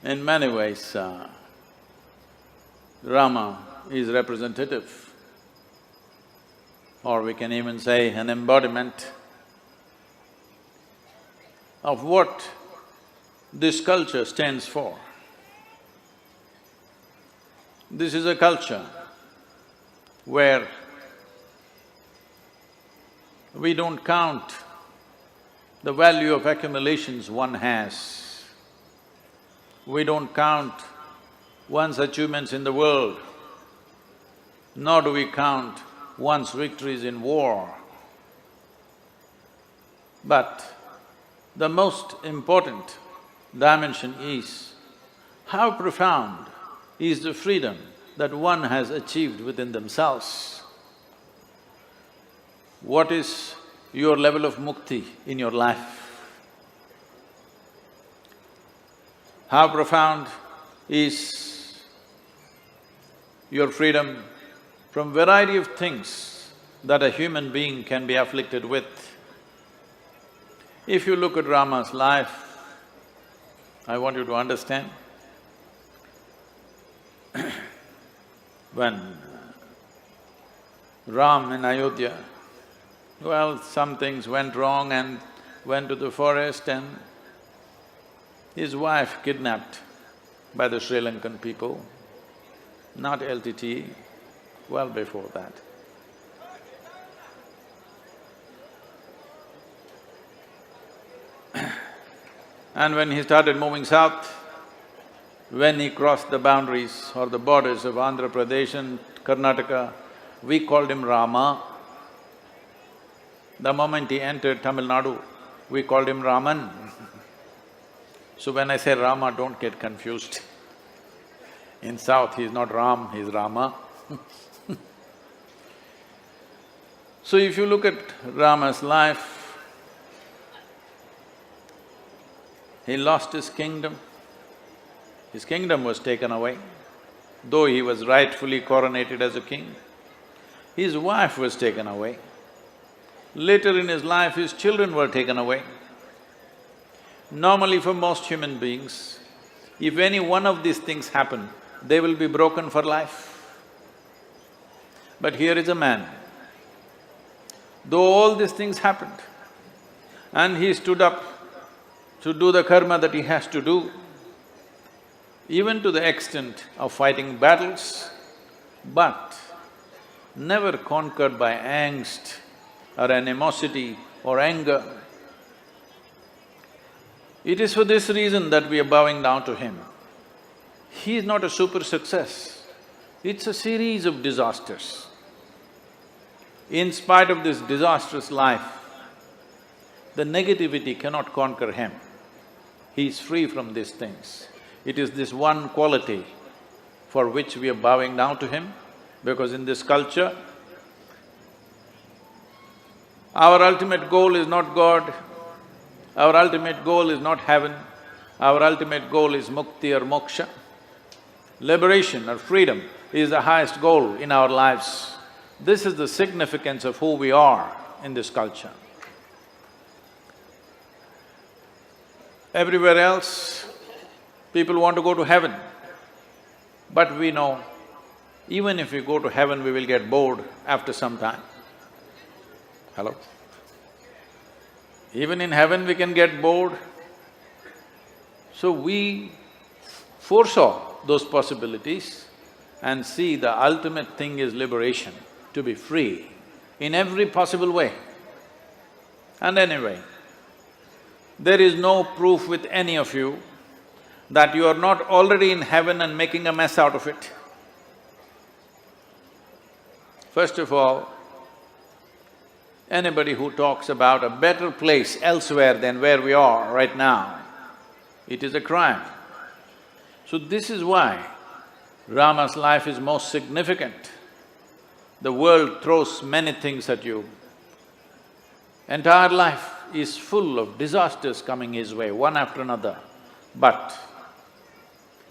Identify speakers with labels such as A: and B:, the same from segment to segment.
A: In many ways, Rama is representative, or we can even say an embodiment of what this culture stands for. This is a culture where we don't count the value of accumulations one has. We don't count one's achievements in the world, nor do we count one's victories in war. But the most important dimension is how profound is the freedom that one has achieved within themselves. What is your level of mukti in your life? How profound is your freedom from variety of things that a human being can be afflicted with? If you look at Rama's life, I want you to understand, when Ram in Ayodhya, well, some things went wrong and went to the forest and his wife kidnapped by the Sri Lankan people, not LTT, well before that. And when he started moving south, when he crossed the boundaries or the borders of Andhra Pradesh and Karnataka, we called him Rama. The moment he entered Tamil Nadu, we called him Raman. So when I say Rama, don't get confused. In south, he's not Ram, he's Rama. So if you look at Rama's life, he lost his kingdom. His kingdom was taken away, though he was rightfully coronated as a king. His wife was taken away. Later in his life, his children were taken away. Normally for most human beings, if any one of these things happen, they will be broken for life. But here is a man, though all these things happened, and he stood up to do the karma that he has to do, even to the extent of fighting battles, but never conquered by angst or animosity or anger. It is for this reason that we are bowing down to him. He is not a super success, it's a series of disasters. In spite of this disastrous life, the negativity cannot conquer him. He is free from these things. It is this one quality for which we are bowing down to him, because in this culture, our ultimate goal is not God, our ultimate goal is not heaven, our ultimate goal is mukti or moksha. Liberation or freedom is the highest goal in our lives. This is the significance of who we are in this culture. Everywhere else, people want to go to heaven, but we know, even if we go to heaven, we will get bored after some time. Hello? Even in heaven we can get bored. So we foresaw those possibilities and see the ultimate thing is liberation, to be free in every possible way. And anyway, there is no proof with any of you that you are not already in heaven and making a mess out of it. First of all, anybody who talks about a better place elsewhere than where we are right now, it is a crime. So this is why Rama's life is most significant. The world throws many things at you. Entire life is full of disasters coming his way, one after another, but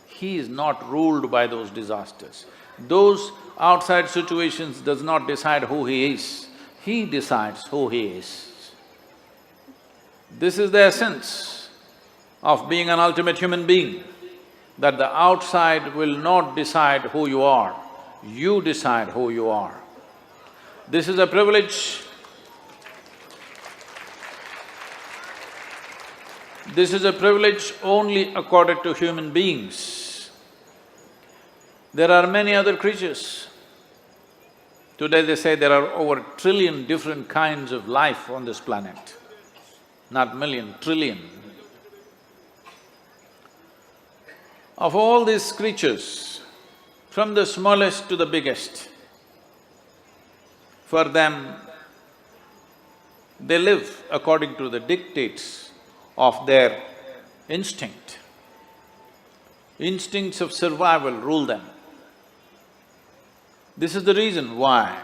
A: he is not ruled by those disasters. Those outside situations does not decide who he is, he decides who he is. This is the essence of being an ultimate human being. that the outside will not decide who you are, you decide who you are. This is a privilege. This is a privilege only accorded to human beings. There are many other creatures. Today they say there are over 1 trillion different kinds of life on this planet. Not million, trillion. Of all these creatures, from the smallest to the biggest, for them, they live according to the dictates of their instinct. Instincts of survival rule them. This is the reason why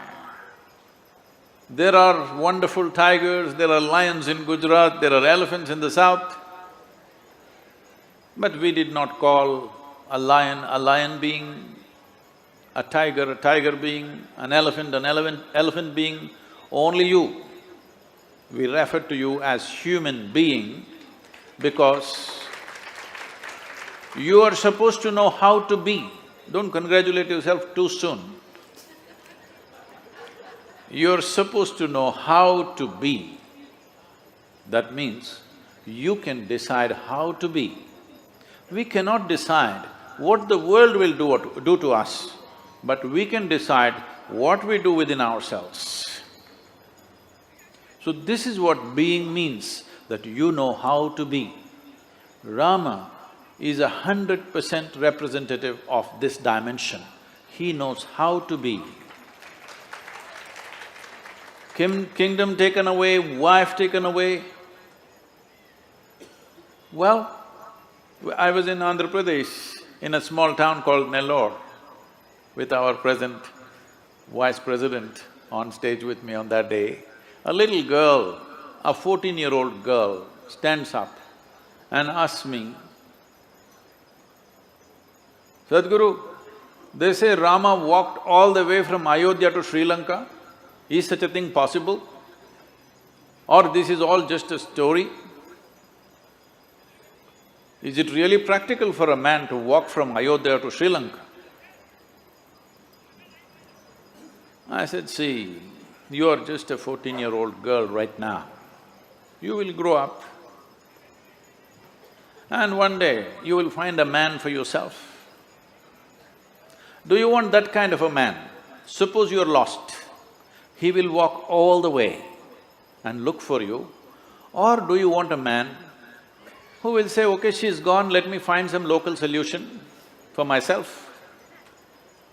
A: there are wonderful tigers, there are lions in Gujarat, there are elephants in the south. But we did not call a lion being, a tiger being, an elephant being, only you. We refer to you as human being because you are supposed to know how to be. Don't congratulate yourself too soon. You're supposed to know how to be. That means you can decide how to be. We cannot decide what the world will do to us, but we can decide what we do within ourselves. So this is what being means, that you know how to be. Rama is 100% representative of this dimension. He knows how to be. Kingdom taken away, wife taken away. Well, I was in Andhra Pradesh, in a small town called Nellore, with our present vice president on stage with me on that day. A little girl, a 14-year-old girl, stands up and asks me, "Sadhguru, they say Rama walked all the way from Ayodhya to Sri Lanka. Is such a thing possible? Or this is all just a story? Is it really practical for a man to walk from Ayodhya to Sri Lanka?" I said, "See, you are just a 14-year-old girl right now. You will grow up and one day you will find a man for yourself. Do you want that kind of a man? Suppose you are lost, he will walk all the way and look for you. Or do you want a man who will say, okay, she's gone, let me find some local solution for myself?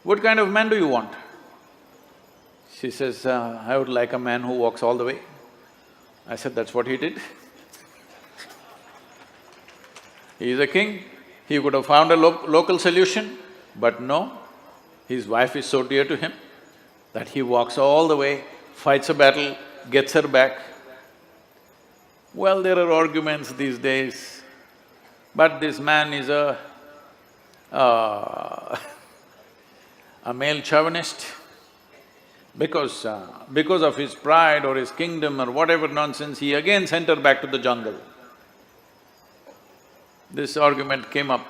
A: What kind of man do you want?" She says, "I would like a man who walks all the way." I said, "That's what he did." He is a king, he could have found a local solution, but no, his wife is so dear to him that he walks all the way, fights a battle, gets her back. Well, there are arguments these days, but this man is a male chauvinist. Because of his pride or his kingdom or whatever nonsense, he again sent her back to the jungle. This argument came up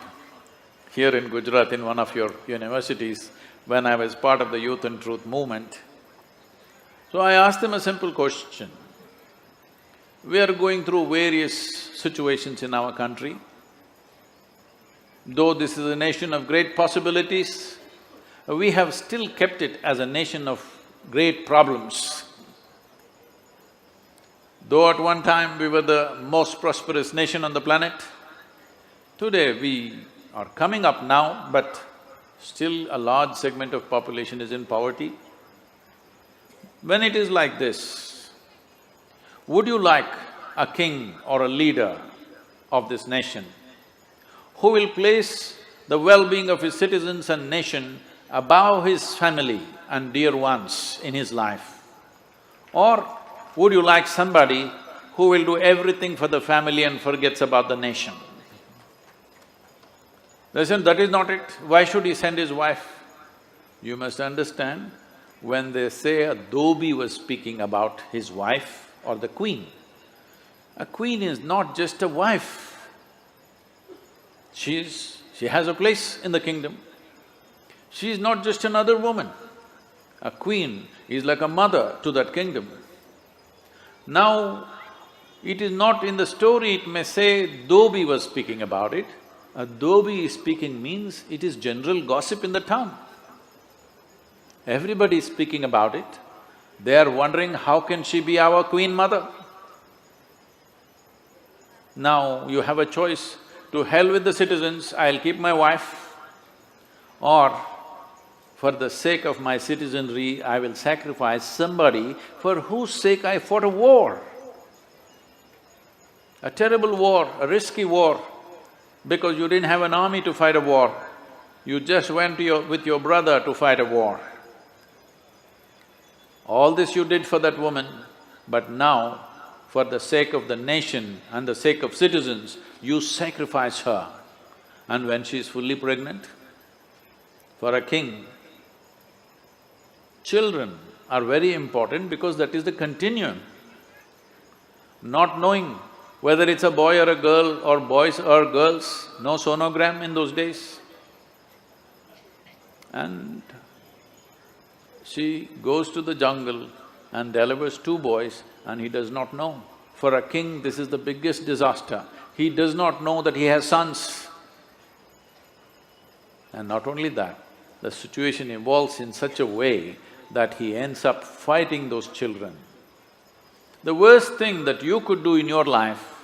A: here in Gujarat in one of your universities when I was part of the Youth and Truth movement. So I asked them a simple question. We are going through various situations in our country. Though this is a nation of great possibilities, we have still kept it as a nation of great problems. Though at one time we were the most prosperous nation on the planet, today we are coming up now, but still a large segment of population is in poverty. When it is like this, would you like a king or a leader of this nation who will place the well-being of his citizens and nation above his family and dear ones in his life? Or would you like somebody who will do everything for the family and forgets about the nation? They said, that is not it. Why should he send his wife? You must understand, when they say a dhobi was speaking about his wife or the queen, a queen is not just a wife. She's She has a place in the kingdom. She is not just another woman. A queen is like a mother to that kingdom. Now, it is not in the story, it may say Dhobi was speaking about it. A Dhobi is speaking means it is general gossip in the town. Everybody is speaking about it. They are wondering, how can she be our queen mother? Now you have a choice, to hell with the citizens, I'll keep my wife, or for the sake of my citizenry, I will sacrifice somebody for whose sake I fought a war. A terrible war, a risky war, because you didn't have an army to fight a war. You just went with your brother to fight a war. All this you did for that woman, but now, for the sake of the nation and the sake of citizens, you sacrifice her. And when she is fully pregnant, for a king, children are very important because that is the continuum. Not knowing whether it's a boy or a girl or boys or girls, no sonogram in those days. And she goes to the jungle and delivers 2 boys and he does not know. For a king, this is the biggest disaster. He does not know that he has sons. And not only that, the situation evolves in such a way that he ends up fighting those children. The worst thing that you could do in your life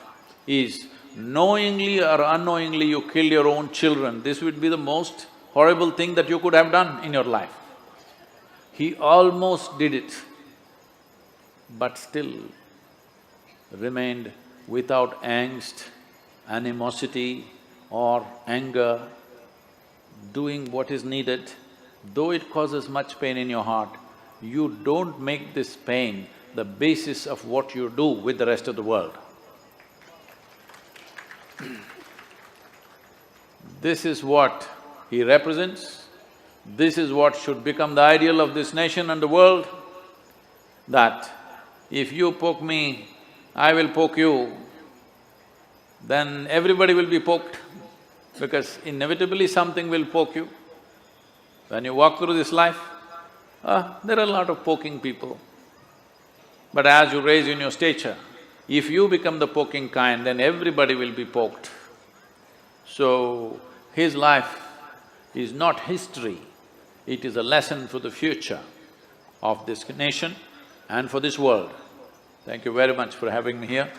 A: is knowingly or unknowingly you kill your own children. This would be the most horrible thing that you could have done in your life. He almost did it, but still remained without angst, animosity or anger, doing what is needed. Though it causes much pain in your heart, you don't make this pain the basis of what you do with the rest of the world. This is what he represents. This is what should become the ideal of this nation and the world, that if you poke me, I will poke you, then everybody will be poked, because inevitably something will poke you. When you walk through this life, there are a lot of poking people. But as you raise in your stature, if you become the poking kind, then everybody will be poked. So, his life is not history, it is a lesson for the future of this nation and for this world. Thank you very much for having me here.